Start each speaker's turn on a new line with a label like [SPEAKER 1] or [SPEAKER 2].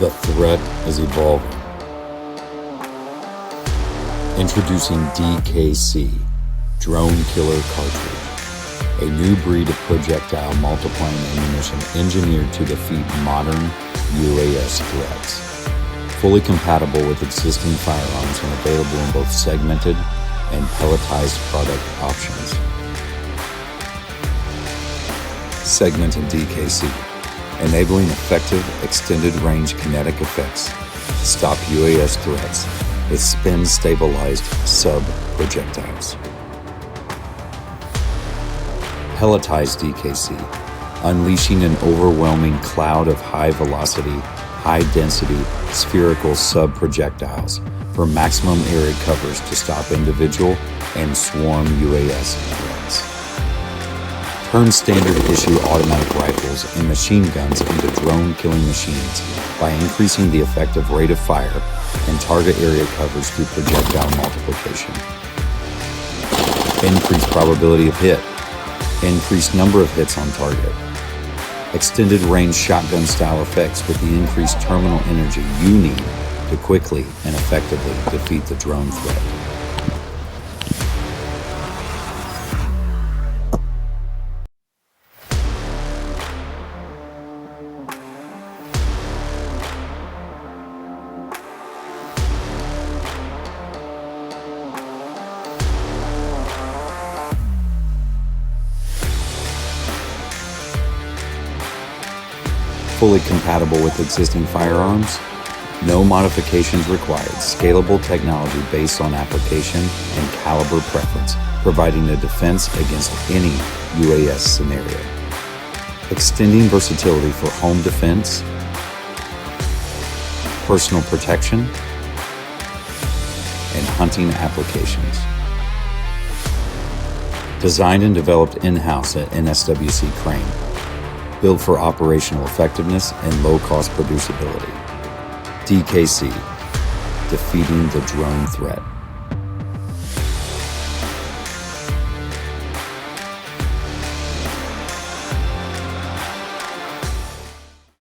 [SPEAKER 1] The threat is evolving. Introducing DKC, Drone Killer Cartridge, a new breed of projectile multiplying ammunition engineered to defeat modern UAS threats. Fully compatible with existing firearms and available in both segmented and pelletized product options. Segmented DKC, enabling effective extended range kinetic effects to stop UAS threats with spin-stabilized sub-projectiles. Pelletized DKC, unleashing an overwhelming cloud of high-velocity, high-density spherical sub-projectiles for maximum area covers to stop individual and swarm UAS threats. Turn standard issue automatic rifles and machine guns into drone-killing machines by increasing the effective rate of fire and target area coverage through projectile multiplication. Increased probability of hit. Increased number of hits on target. Extended range shotgun style effects with the increased terminal energy you need to quickly and effectively defeat the drone threat. Fully compatible with existing firearms, no modifications required, scalable technology based on application and caliber preference, providing a defense against any UAS scenario. Extending versatility for home defense, personal protection, and hunting applications. Designed and developed in-house at NSWC Crane. Built for operational effectiveness and low-cost producibility. DKC, defeating the drone threat.